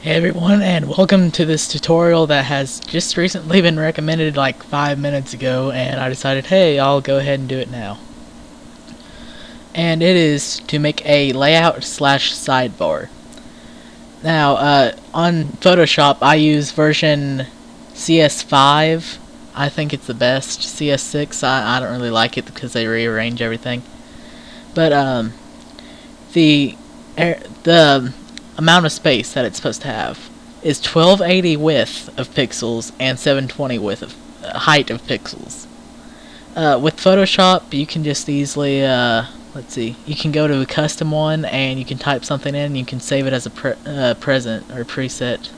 Hey everyone, and welcome to this tutorial that has just recently been recommended like 5 minutes ago, and I decided, hey, I'll go ahead and do it now. And it is to make a layout slash sidebar. Now, on Photoshop, I use version CS5. I think it's the best. CS6, I don't really like it because they rearrange everything. But, the amount of space that it's supposed to have is 1280 width of pixels and 720 width of height of pixels. With Photoshop, you can just easily let's see. You can go to a custom one and you can type something in. And you can save it as a present or preset,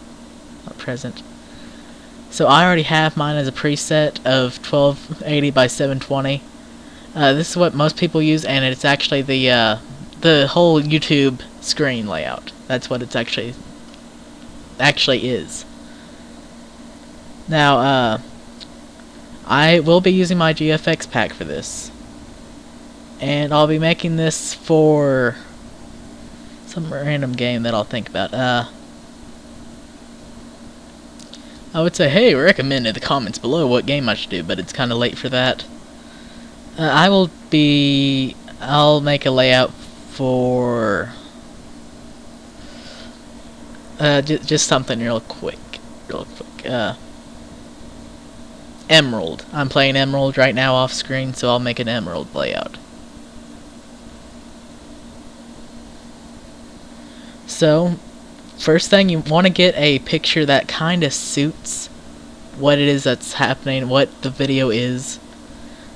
not present. So I already have mine as a preset of 1280 by 720. This is what most people use, and it's actually the whole YouTube screen layout. That's what it's actually is. Now, I will be using my GFX pack for this, and I'll be making this for some random game that I'll think about. I would say, hey, recommend in the comments below what game I should do, but it's kind of late for that. I'll make a layout for just something real quick. Emerald. I'm playing Emerald right now off screen, so I'll make an Emerald layout. So, first thing, you want to get a picture that kind of suits what it is that's happening, what the video is.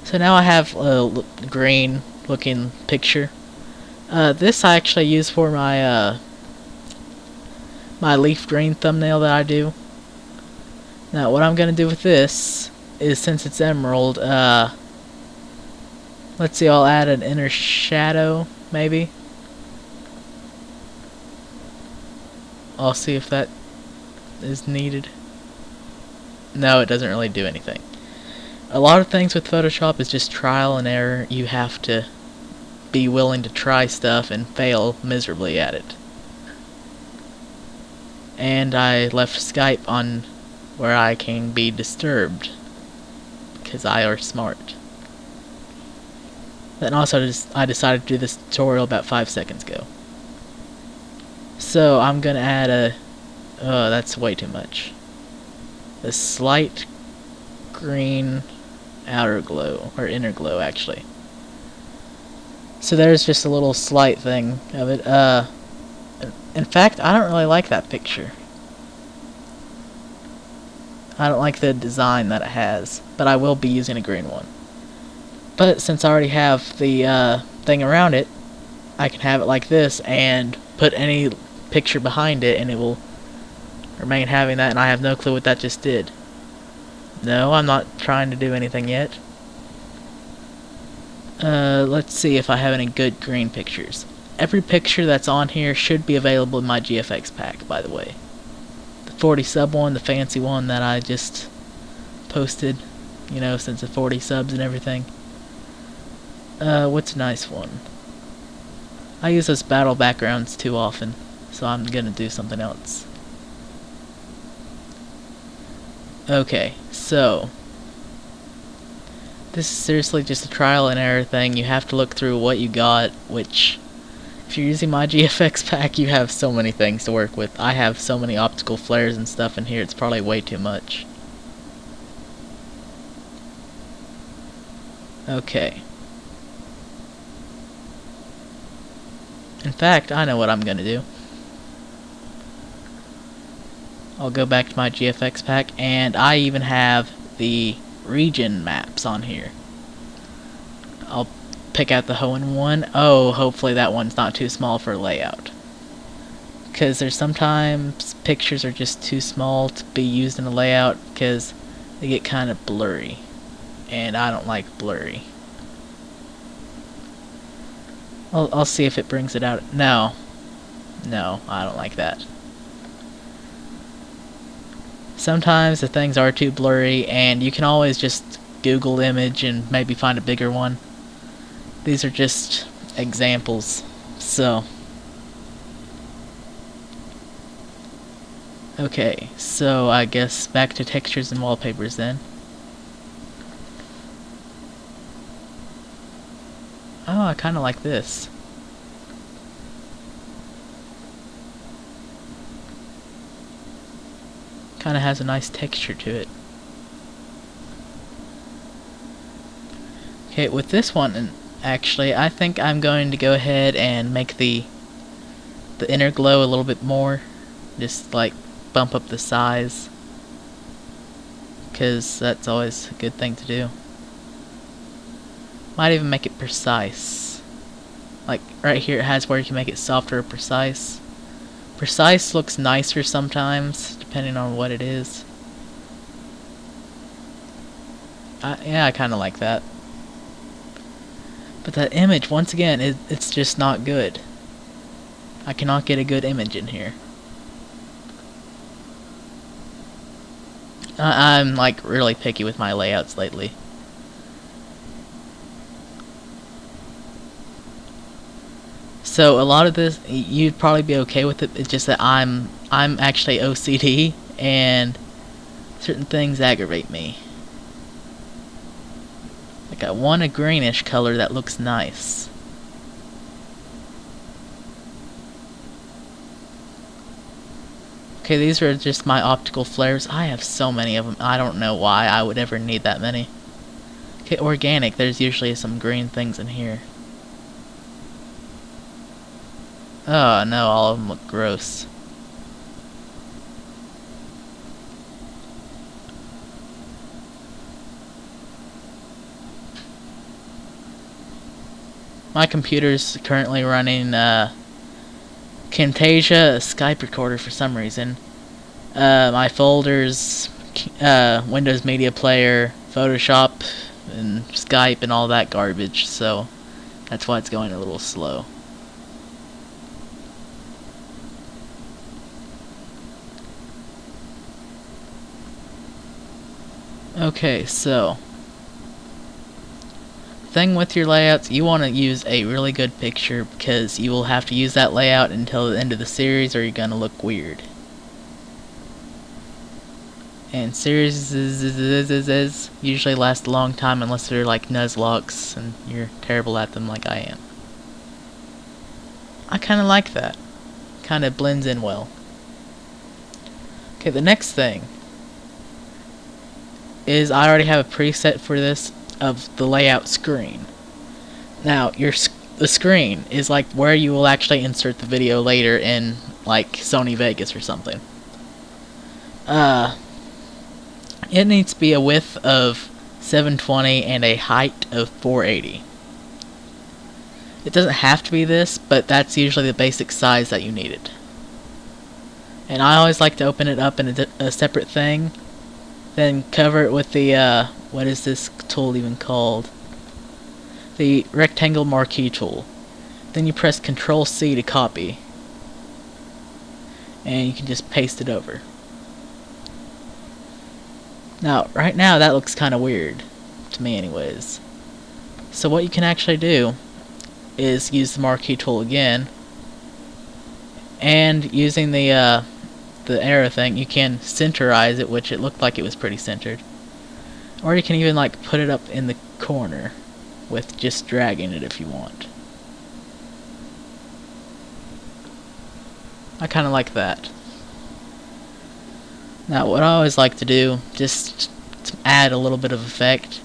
So now I have a green looking picture. This I actually use for my my leaf green thumbnail that I do. Now what I'm gonna do with this is, since it's emerald, let's see, I'll add an inner shadow, maybe. I'll see if that is needed. No, it doesn't really do anything. A lot of things with Photoshop is just trial and error. You have to be willing to try stuff and fail miserably at it. And I left Skype on where I can be disturbed, because I are smart. Then also I decided to do this tutorial about 5 seconds ago. So I'm gonna add oh, that's way too much. A slight green outer glow, or inner glow actually. So there's just a little slight thing of it. In fact, I don't really like that picture. I don't like the design that it has, but I will be using a green one. But since I already have the thing around it, I can have it like this and put any picture behind it and it will remain having that, and I have no clue what that just did. No, I'm not trying to do anything yet. Let's see if I have any good green pictures. Every picture that's on here should be available in my GFX pack, by the way. The 40 sub one, the fancy one that I just posted, you know, since the 40 subs and everything. What's a nice one? I use those battle backgrounds too often, so I'm gonna do something else. Okay, so this is seriously just a trial and error thing. You have to look through what you got, which, if you're using my GFX pack, you have so many things to work with. I have so many optical flares and stuff in here, it's probably way too much. Okay. In fact, I know what I'm gonna do. I'll go back to my GFX pack, and I even have the region maps on here. I'll pick out the Hoenn one. Oh, hopefully that one's not too small for layout, because there's sometimes pictures are just too small to be used in a layout because they get kind of blurry, and I don't like blurry. I'll see if it brings it out. No, I don't like that. Sometimes the things are too blurry, and you can always just Google image and maybe find a bigger one. These are just examples, so Okay, so I guess back to textures and wallpapers then. Oh, I kinda like this. Kinda has a nice texture to it. Okay, with this one, actually, I think I'm going to go ahead and make the inner glow a little bit more. Just like bump up the size, because that's always a good thing to do. Might even make it precise. Like right here it has where you can make it softer or precise. Precise looks nicer sometimes, depending on what it is. Yeah, I kinda like that. But that image, once again, it's just not good. I cannot get a good image in here. I'm like really picky with my layouts lately. So a lot of this, you'd probably be okay with it. It's just that I'm actually OCD, and certain things aggravate me. Like I want a greenish color that looks nice. Okay, these are just my optical flares. I have so many of them. I don't know why I would ever need that many. Okay, organic. There's usually some green things in here. Oh no, all of them look gross. My computer's currently running Camtasia, a Skype recorder for some reason. My folders, Windows Media Player, Photoshop, and Skype, and all that garbage, so that's why it's going a little slow. Okay, so thing with your layouts, you want to use a really good picture, because you will have to use that layout until the end of the series or you're going to look weird. And series usually last a long time unless they're like Nuzlocks and you're terrible at them like I am. I kinda like that. Kinda blends in well. Okay, the next thing is I already have a preset for this of the layout screen. Now, the screen is like where you will actually insert the video later in like Sony Vegas or something. It needs to be a width of 720 and a height of 480. It doesn't have to be this, but that's usually the basic size that you needed. And I always like to open it up in a separate thing, then cover it with the, what is this tool even called? The rectangle marquee tool. Then you press Ctrl C to copy, and you can just paste it over. Now, right now that looks kind of weird, to me anyways. So what you can actually do is use the marquee tool again, and using the arrow thing, you can centerize it, which it looked like it was pretty centered. Or you can even like put it up in the corner with just dragging it if you want. I kind of like that. Now what I always like to do, just to add a little bit of effect,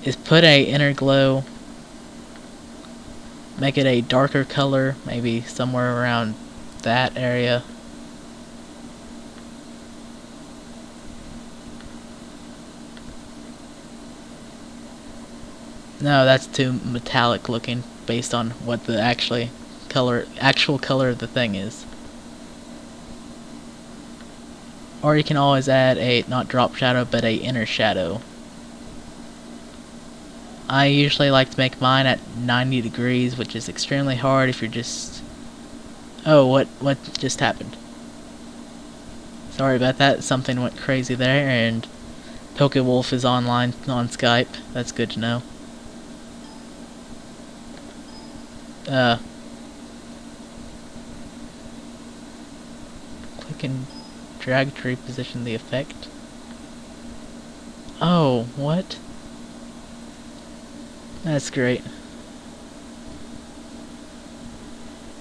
is put a inner glow, make it a darker color, maybe somewhere around that area. No, that's too metallic looking based on what the actual color of the thing is. Or you can always add a, not drop shadow, but a inner shadow. I usually like to make mine at 90 degrees, which is extremely hard if you're just... Oh, what just happened? Sorry about that, something went crazy there, and PokeWolf is online on Skype. That's good to know. Click and Drag to reposition the effect. Oh, what? That's great.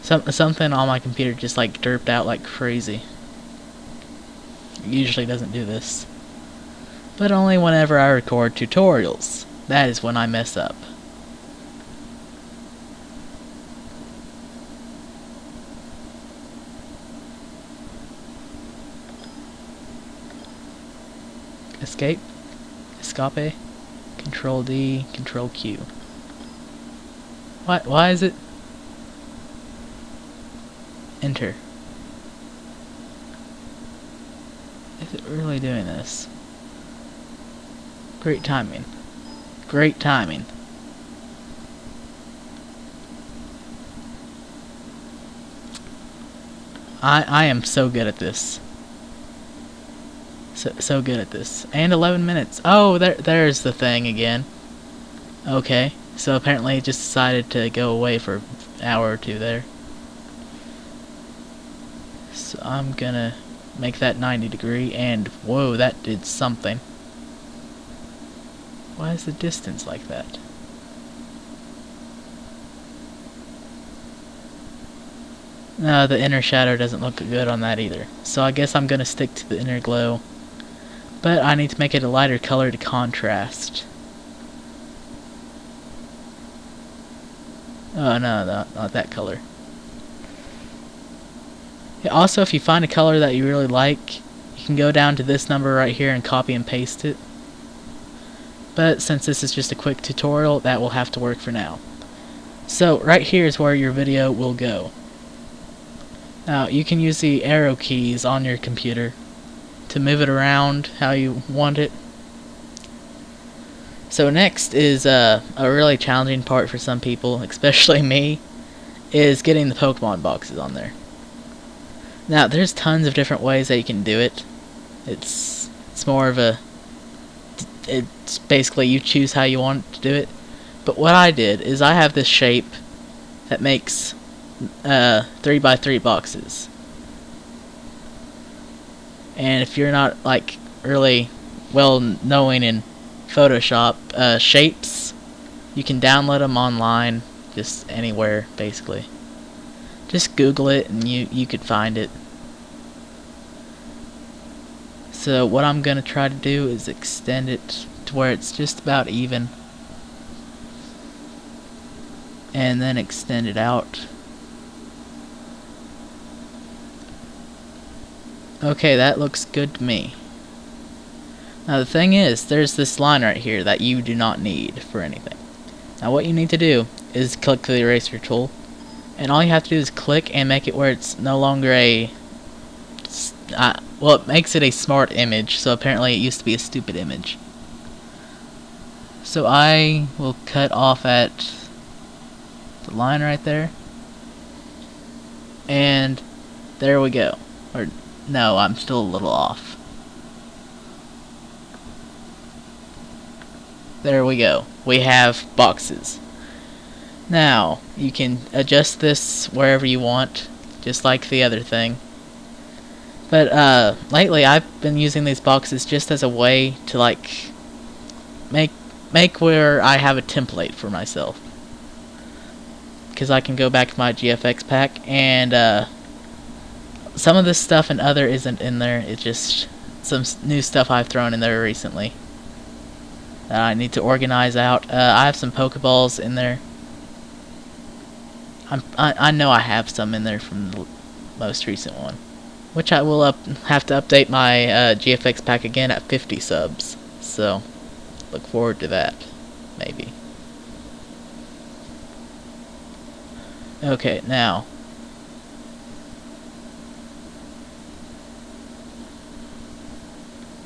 Something on my computer just like derped out like crazy. It usually doesn't do this. But only whenever I record tutorials. That is when I mess up. Escape. Escape. Control D. Control Q. Why is it? Enter. Is it really doing this? Great timing. Great timing. I am so good at this. So good at this. And 11 minutes. Oh, there's the thing again. Okay. So apparently it just decided to go away for an hour or two there. So I'm gonna make that 90 degree, and whoa, that did something. Why is the distance like that? No, the inner shadow doesn't look good on that either. So I guess I'm gonna stick to the inner glow. But I need to make it a lighter color to contrast. Oh no, not that color. Yeah, also, if you find a color that you really like, you can go down to this number right here and copy and paste it. But since this is just a quick tutorial, that will have to work for now. So right here is where your video will go. Now you can use the arrow keys on your computer to move it around how you want it. So next is a really challenging part for some people, especially me, is getting the Pokemon boxes on there. Now there's tons of different ways that you can do it. It's more of a, it's basically you choose how you want to do it. But what I did is I have this shape that makes 3x3 boxes. And if you're not like really well knowing in Photoshop shapes, you can download them online, just anywhere basically. Just Google it and you could find it. So what I'm gonna try to do is extend it to where it's just about even, and then extend it out. Okay, that looks good to me. Now the thing is, there's this line right here that you do not need for anything. Now what you need to do is click the eraser tool, and all you have to do is click and make it where it's no longer a well, it makes it a smart image, so apparently it used to be a stupid image. So I will cut off at the line right there, and there we go. Or no, I'm still a little off. There we go. We have boxes. Now, you can adjust this wherever you want, just like the other thing. But lately I've been using these boxes just as a way to like make where I have a template for myself. Because I can go back to my GFX pack, and some of this stuff and other isn't in there. It's just some new stuff I've thrown in there recently that I need to organize out. I have some Pokeballs in there. I know I have some in there from the most recent one, which I will have to update my GFX pack again at 50 subs. So look forward to that, maybe. Okay, now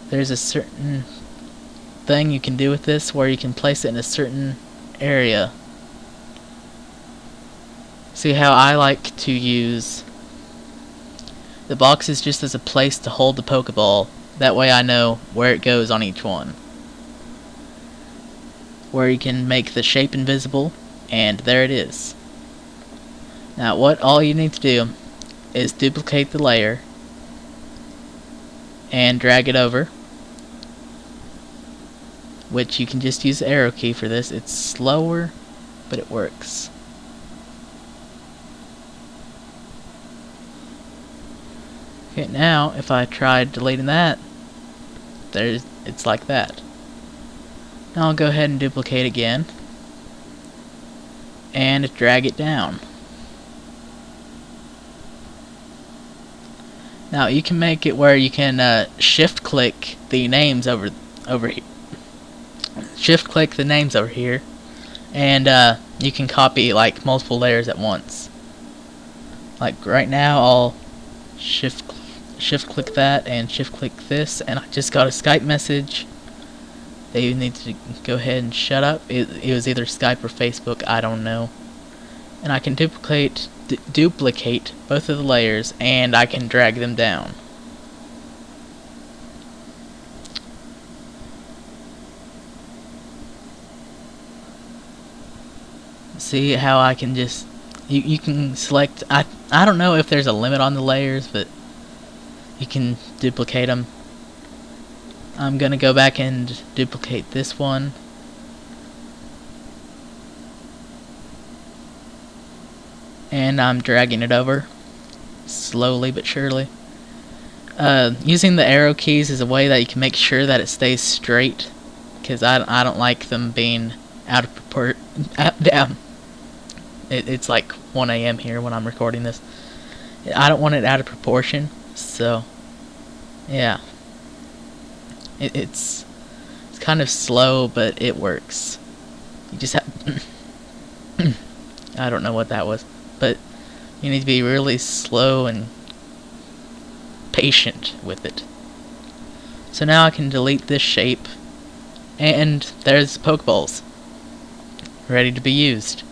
there's a certain thing you can do with this where you can place it in a certain area. See how I like to use the boxes just as a place to hold the Pokeball. That way I know where it goes on each one. Where you can make the shape invisible, and there it is. Now what all you need to do is duplicate the layer, and drag it over, which you can just use the arrow key for this. It's slower, but it works. Okay, now if I tried deleting that, it's like that. Now I'll go ahead and duplicate again and drag it down. Now you can make it where you can shift click the names over here. Shift click the names over here, and you can copy like multiple layers at once. Like right now, I'll shift click that and shift click this, and I just got a Skype message. They need to go ahead and shut up. It was either Skype or Facebook, I don't know. And I can duplicate both of the layers, and I can drag them down. See how I can just you can select. I don't know if there's a limit on the layers, but you can duplicate them. I'm gonna go back and duplicate this one. And I'm dragging it over slowly but surely. Using the arrow keys is a way that you can make sure that it stays straight, because I don't like them being out of proportion. It's like 1 a.m. here when I'm recording this. I don't want it out of proportion, so yeah. It's kind of slow, but it works. You just have I don't know what that was, but you need to be really slow and patient with it. So now I can delete this shape, and there's Pokeballs ready to be used.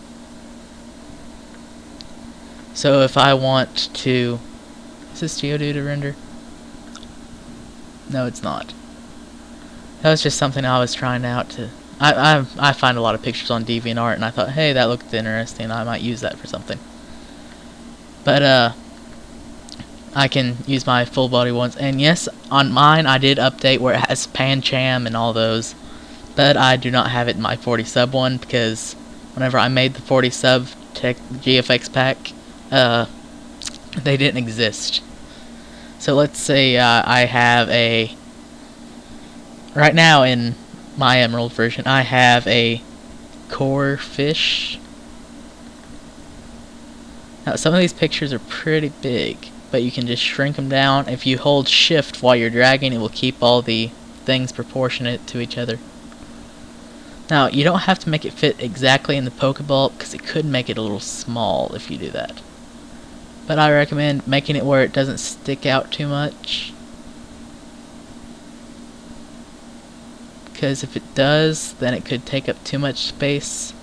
So if I want to, is this Geodude render? No, it's not. That was just something I was trying out to. I find a lot of pictures on DeviantArt, and I thought, hey, that looked interesting. I might use that for something. But I can use my full body ones, and yes, on mine I did update where it has Pancham and all those, but I do not have it in my 40 sub one, because whenever I made the 40 sub GFX pack, they didn't exist. So let's say I have a, right now in my Emerald version, I have a core fish. Now some of these pictures are pretty big, but you can just shrink them down. If you hold shift while you're dragging, it will keep all the things proportionate to each other. Now you don't have to make it fit exactly in the Pokeball, because it could make it a little small if you do that. But I recommend making it where it doesn't stick out too much, because if it does, then it could take up too much space.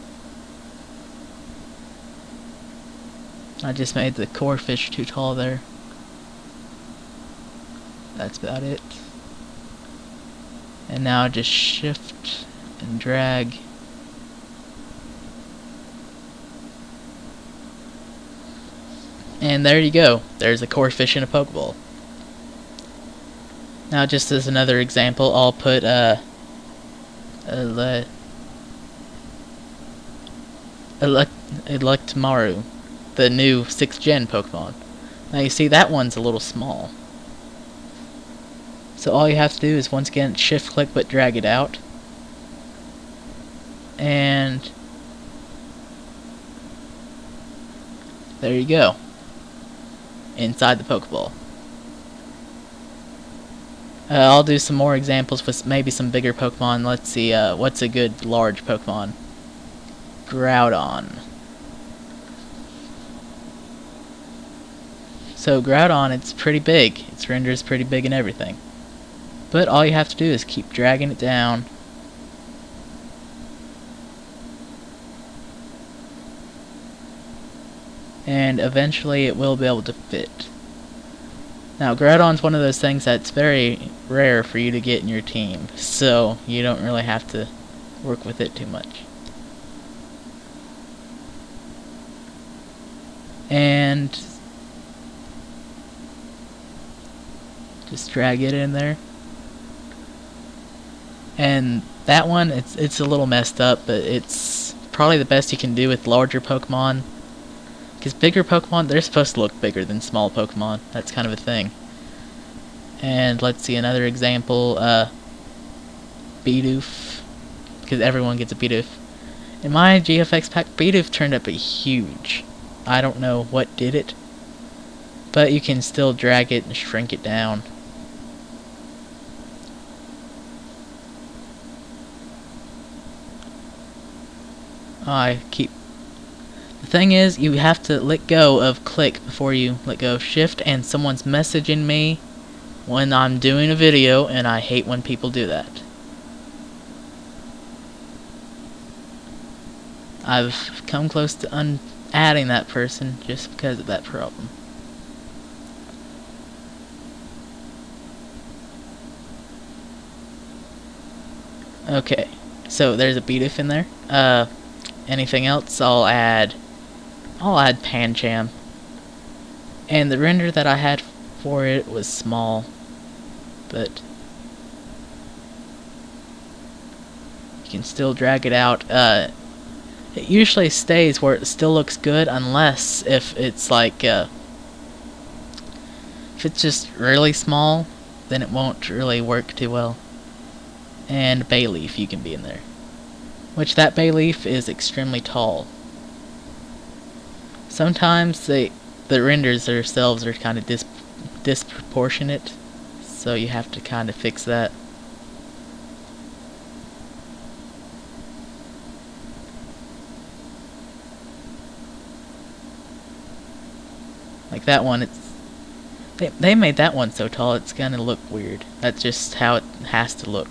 I just made the core fish too tall there. That's about it. And now just shift and drag. And there you go. There's a core fish in a Pokeball. Now just as another example, I'll put Electamaru, the new 6th gen Pokemon. Now you see that one's a little small. So all you have to do is once again shift click but drag it out. And there you go. Inside the Pokeball. I'll do some more examples with maybe some bigger Pokemon. Let's see, what's a good large Pokemon? Groudon. So Groudon, it's pretty big. Its render is pretty big and everything. But all you have to do is keep dragging it down. And eventually it will be able to fit. Now Groudon's one of those things that's very rare for you to get in your team, so you don't really have to work with it too much. And Just drag it in there. And that one, it's a little messed up, but it's probably the best you can do with larger Pokemon. Because bigger Pokemon, they're supposed to look bigger than small Pokemon. That's kind of a thing. And let's see another example. Bidoof. Because everyone gets a Bidoof. In my GFX pack, Bidoof turned up huge. I don't know what did it. But you can still drag it and shrink it down. The thing is, you have to let go of click before you let go of shift, and someone's messaging me when I'm doing a video, and I hate when people do that. I've come close to adding that person just because of that problem. Okay, so there's a Bidoof in there. Anything else? I'll add Pancham. And the render that I had for it was small, but you can still drag it out. It usually stays where it still looks good, unless if it's like if it's just really small, then it won't really work too well. And Bayleaf, you can be in there, which that Bayleaf is extremely tall. Sometimes the renders themselves are kind of disproportionate, so you have to kind of fix that. Like that one, they made that one so tall it's gonna look weird. That's just how it has to look,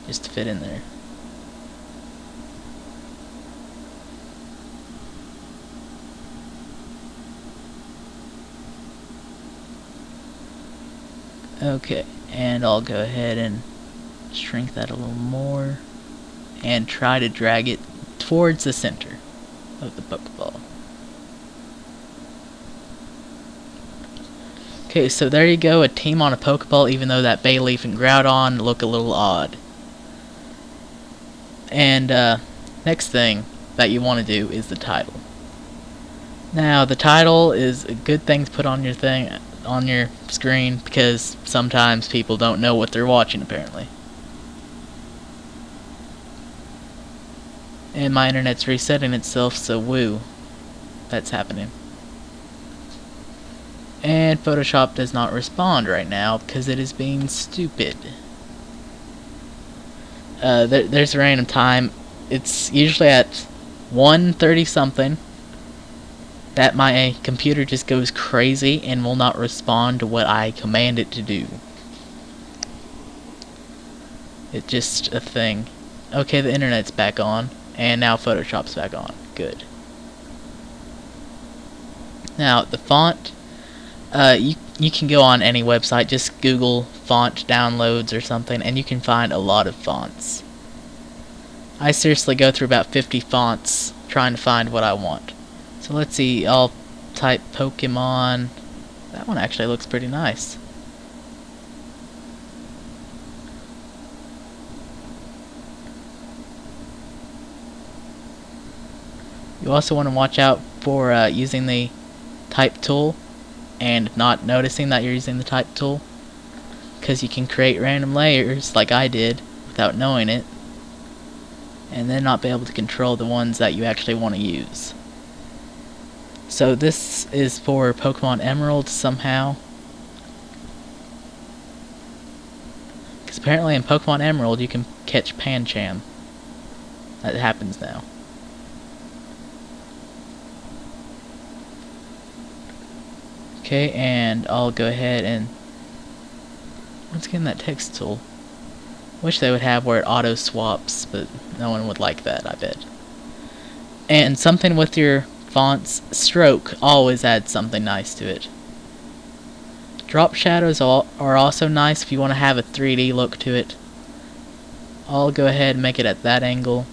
just to fit in there. Okay, and I'll go ahead and shrink that a little more and try to drag it towards the center of the Pokeball. Okay, so there you go, a team on a Pokeball, even though that Bayleaf and Groudon look a little odd. And next thing that you want to do is the title. Now, the title is a good thing to put on your on your screen, because sometimes people don't know what they're watching, apparently. And my internet's resetting itself, so woo, that's happening. And Photoshop does not respond right now because it is being stupid. There's a random time. It's usually at 1:30 something that my computer just goes crazy and will not respond to what I command it to do. It's just a thing. Okay, the internet's back on, and now Photoshop's back on. Good. Now, the font, you can go on any website, just Google font downloads or something, and you can find a lot of fonts. I seriously go through about 50 fonts trying to find what I want. So let's see, I'll type Pokemon. That one actually looks pretty nice. You also want to watch out for using the type tool and not noticing that you're using the type tool, because you can create random layers like I did without knowing it, and then not be able to control the ones that you actually want to use. So this is for Pokemon Emerald somehow, because apparently in Pokemon Emerald you can catch Pancham. That happens now. Okay, and I'll go ahead and let's get in that text tool. Wish they would have where it auto swaps, but no one would like that, I bet. And something with your font's stroke always adds something nice to it. Drop shadows are also nice if you want to have a 3D look to it. I'll go ahead and make it at that angle,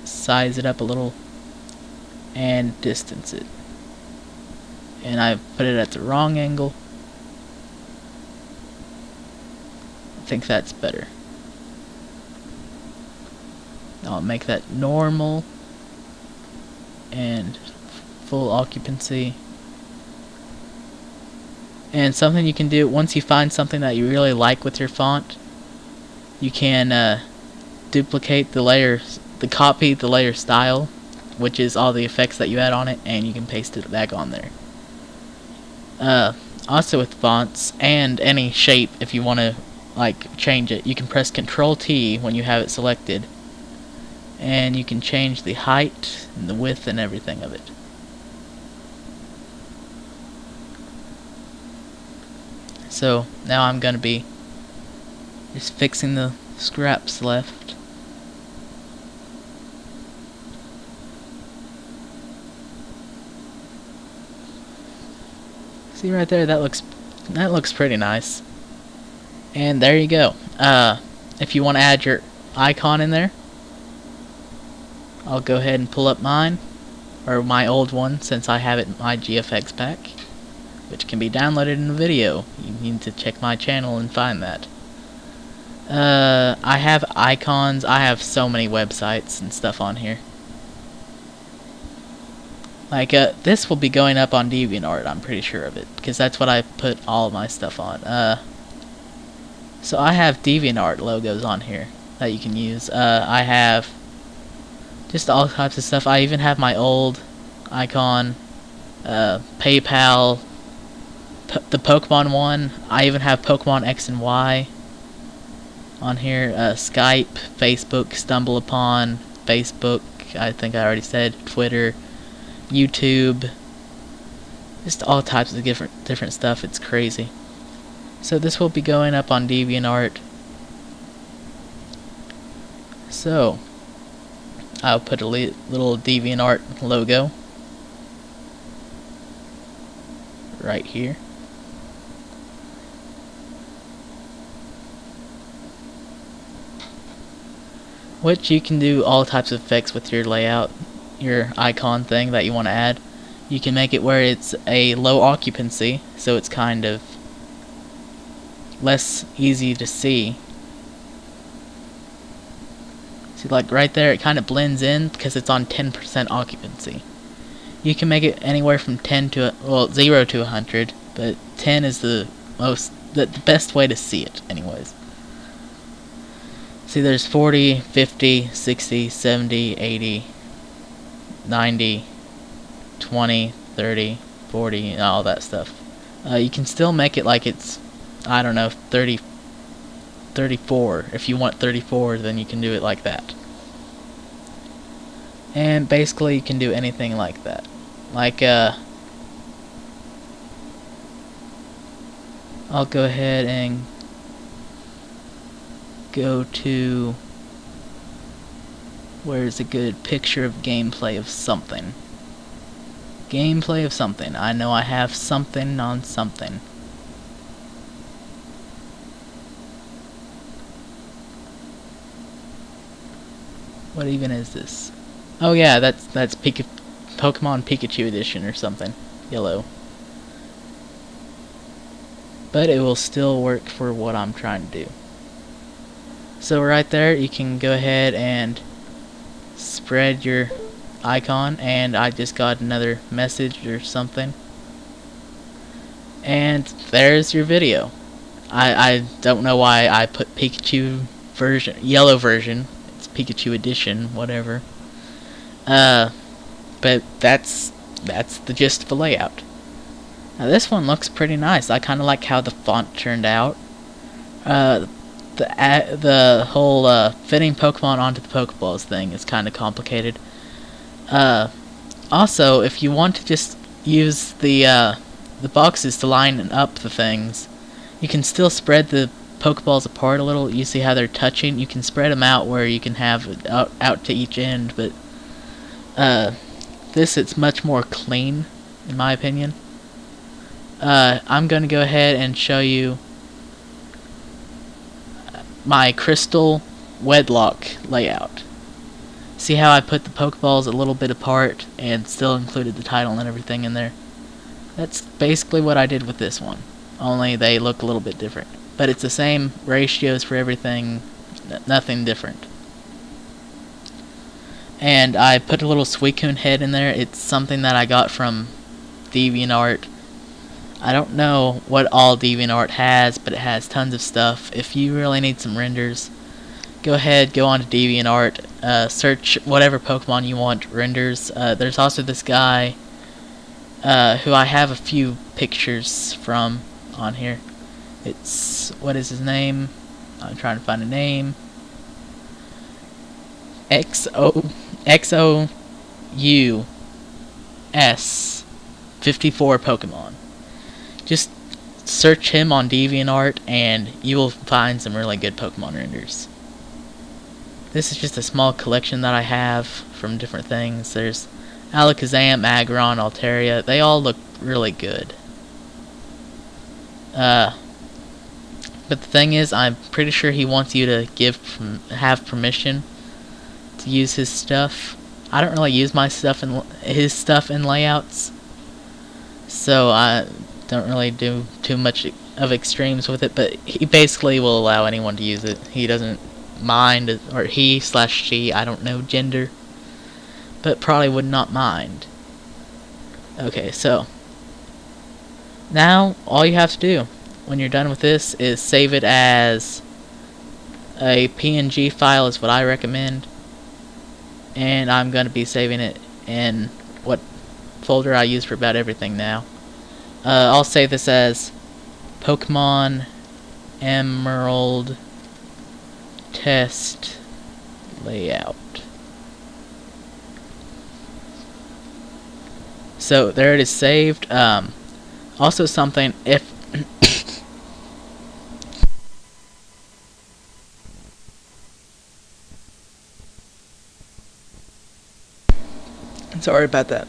size it up a little, and distance it. And I put it at the wrong angle, think that's better. I'll make that normal and full occupancy. And something you can do once you find something that you really like with your font, you can duplicate the layers, copy the layer style, which is all the effects that you add on it, and you can paste it back on there. Also with fonts and any shape, if you want to like change it, you can press Control T when you have it selected, and you can change the height and the width and everything of it. So now I'm going to be just fixing the scraps left. See right there, that looks pretty nice. And there you go. If you want to add your icon in there, I'll go ahead and pull up mine, or my old one, since I have it in my GFX pack, which can be downloaded in the video. You need to check my channel and find that. I have icons. I have so many websites and stuff on here. Like, this will be going up on DeviantArt, I'm pretty sure of it, because that's what I put all of my stuff on. So I have DeviantArt logos on here that you can use. I have just all types of stuff. I even have my old icon, PayPal, the Pokemon one. I even have Pokemon X and Y on here. Skype, Facebook, StumbleUpon, Facebook, I think I already said, Twitter, YouTube, just all types of different stuff. It's crazy. So this will be going up on DeviantArt. So I'll put a little DeviantArt logo right here. Which you can do all types of effects with your layout, your icon thing that you want to add. You can make it where it's a low occupancy, so it's kind of less easy to see. See, like right there, it kind of blends in because it's on 10% occupancy. You can make it anywhere from 0 to 100, but 10 is the best way to see it anyways. See, there's 40, 50, 60, 70, 80, 90, 20, 30, 40, and all that stuff. You can still make it like it's, I don't know, 30, 34. If you want 34, then you can do it like that. And basically you can do anything like that. Like, I'll go ahead and go to, where's a good picture of gameplay of something. Gameplay of something. I know I have something on something. What even is this? Oh yeah, that's Pokemon Pikachu edition or something. Yellow. But it will still work for what I'm trying to do. So right there, you can go ahead and spread your icon, and I just got another message or something. And there's your video. I don't know why I put Pikachu version, yellow version. It's Pikachu edition, whatever. But that's the gist of the layout. Now this one looks pretty nice. I kind of like how the font turned out. The whole fitting Pokemon onto the Pokeballs thing is kind of complicated. Also, if you want to just use the boxes to line up the things, you can still spread the Pokeballs apart a little. You see how they're touching? You can spread them out where you can have it out to each end, but it's much more clean, in my opinion. I'm going to go ahead and show you my crystal wedlock layout. See how I put the Pokeballs a little bit apart and still included the title and everything in there? That's basically what I did with this one, only they look a little bit different. but it's the same ratios for everything, nothing different. And I put a little Suicune head in there. It's something that I got from DeviantArt. I don't know what all DeviantArt has, but it has tons of stuff. If you really need some renders, go ahead, go on to DeviantArt, search whatever Pokemon you want renders. There's also this guy who I have a few pictures from on here. It's, what is his name? I'm trying to find a name. XOUS 54 Pokemon. Just search him on DeviantArt and you will find some really good Pokemon renders. This is just a small collection that I have from different things. There's Alakazam, Aggron, Altaria. They all look really good. But the thing is, I'm pretty sure he wants you to have permission to use his stuff. I don't really use my stuff in his stuff in layouts, so I don't really do too much of extremes with it. But he basically will allow anyone to use it. He doesn't mind, or he/she, I don't know gender, but probably would not mind. Okay, so now all you have to do when you're done with this is save it as a PNG file is what I recommend, and I'm going to be saving it in what folder I use for about everything now. I'll save this as Pokemon Emerald Test Layout. So there it is saved. Also something, if sorry about that.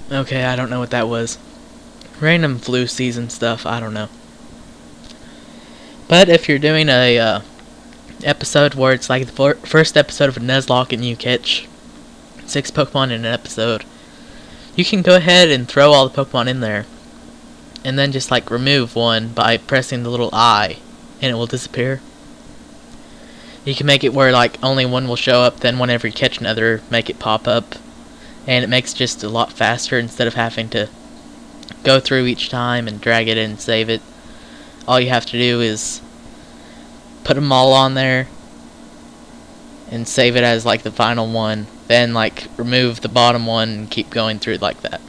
Okay, I don't know what that was. Random flu season stuff, I don't know. But if you're doing a episode where it's like the first episode of a Nuzlocke and you catch 6 Pokemon in an episode, you can go ahead and throw all the Pokemon in there and then just like remove one by pressing the little I and it will disappear. You can make it where like only one will show up, then whenever you catch another, make it pop up, and it makes just a lot faster instead of having to go through each time and drag it in and save it. All you have to do is put them all on there and save it as like the final one, then like remove the bottom one and keep going through it like that.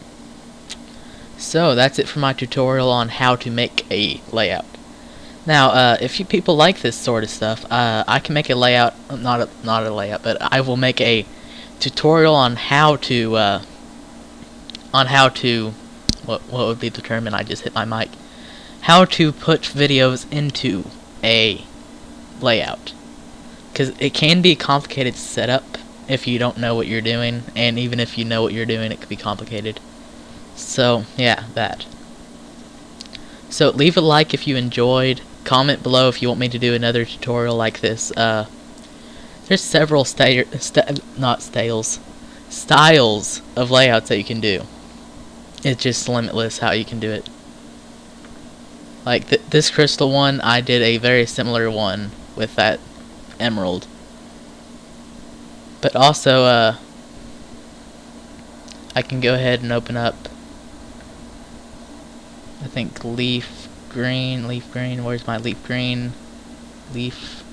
So that's it for my tutorial on how to make a layout. Now if you people like this sort of stuff, I can make a layout, not a layout, but I will make a tutorial on how to what would be the term, and I just hit my mic, how to put videos into a layout, because it can be complicated to set up if you don't know what you're doing, and even if you know what you're doing, it could be complicated. So yeah, that. So leave a like if you enjoyed, comment below if you want me to do another tutorial like this. There's several styles of layouts that you can do. It's just limitless how you can do it. Like this crystal one, I did a very similar one with that emerald. But also, I can go ahead and open up, I think leaf green, where's my leaf green? Leaf,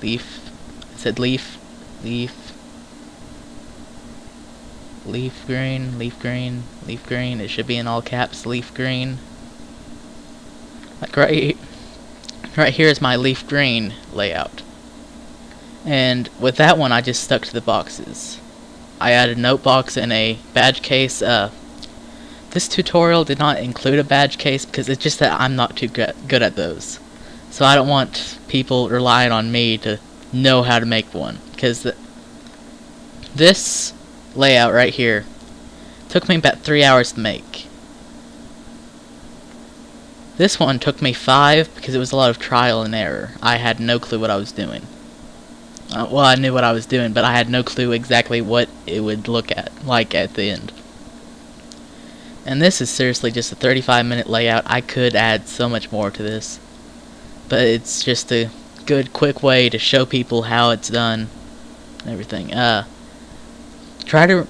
I said leaf green, it should be in all caps, leaf green. Like right here is my leaf green layout. And with that one, I just stuck to the boxes. I added a note box and a badge case. This tutorial did not include a badge case because it's just that I'm not too good at those. So I don't want people relying on me to know how to make one. Because this layout right here took me about 3 hours to make. This one took me 5 because it was a lot of trial and error. I had no clue what I was doing. Well, I knew what I was doing, but I had no clue exactly what it would look like at the end. And this is seriously just a 35-minute layout. I could add so much more to this, but it's just a good, quick way to show people how it's done and everything. Try to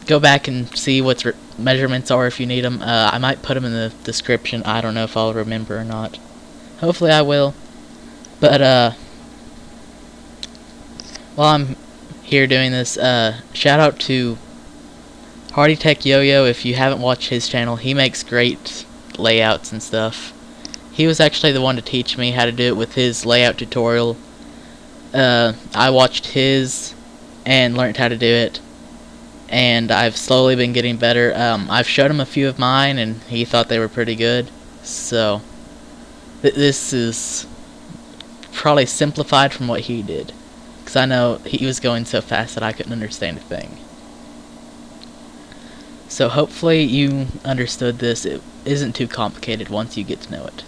go back and see what measurements are if you need them. I might put them in the description. I don't know if I'll remember or not. Hopefully I will. But while I'm here doing this, shout out to Hardy Tech Yo-Yo. If you haven't watched his channel, he makes great layouts and stuff. He was actually the one to teach me how to do it with his layout tutorial. I watched his and learned how to do it, and I've slowly been getting better. I've showed him a few of mine and he thought they were pretty good, so this is probably simplified from what he did, because I know he was going so fast that I couldn't understand a thing. So hopefully you understood this. It isn't too complicated once you get to know it.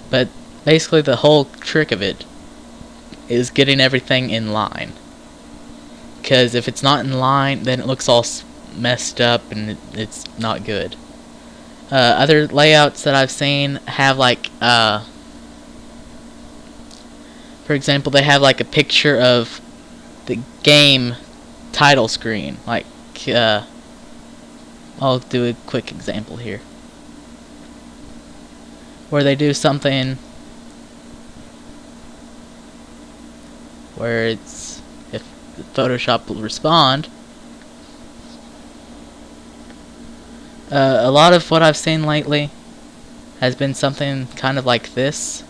But basically the whole trick of it is getting everything in line. Because if it's not in line, then it looks all messed up and it's not good. Other layouts that I've seen have like, for example, they have like a picture of the game title screen. Like, I'll do a quick example here, where they do something where it's, if Photoshop will respond, a lot of what I've seen lately has been something kind of like this,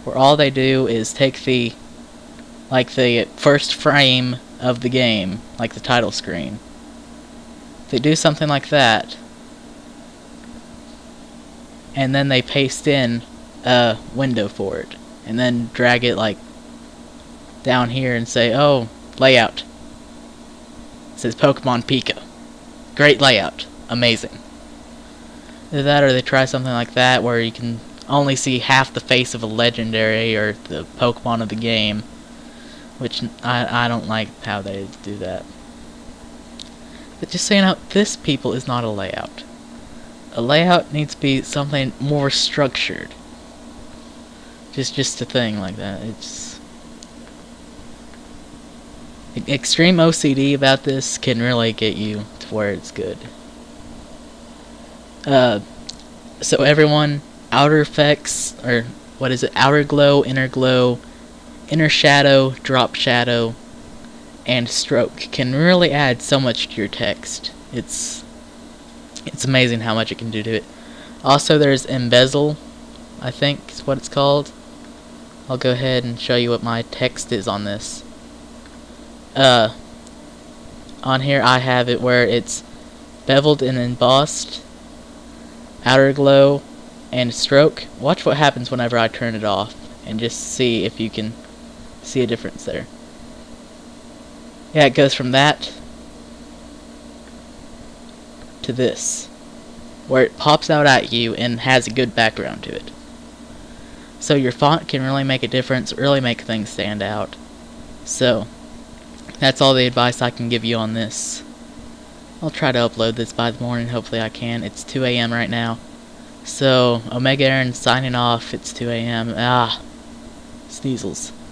where all they do is take the first frame of the game, like the title screen. They do something like that, and then they paste in a window for it, and then drag it like down here and say, oh, layout. It says Pokemon Pika. Great layout. Amazing. Either that, or they try something like that where you can only see half the face of a legendary or the Pokemon of the game, which I don't like how they do that. But just so you know, this, people, is not a layout. A layout needs to be something more structured. Just a thing like that. It's extreme OCD about this can really get you to where it's good. So everyone, outer effects, or what is it? Outer glow, inner shadow, drop shadow, and stroke can really add so much to your text. It's amazing how much it can do to it. Also, there's embezzle, I think is what it's called. I'll go ahead and show you what my text is on this. On here I have it where it's beveled and embossed, outer glow, and stroke. Watch what happens whenever I turn it off, and just see if you can see a difference there. Yeah, it goes from that to this, where it pops out at you and has a good background to it. So your font can really make a difference, really make things stand out. So that's all the advice I can give you on this. I'll try to upload this by the morning, hopefully I can. It's 2 a.m. right now. So, Omega Aaron signing off. It's 2 a.m. Sneezels.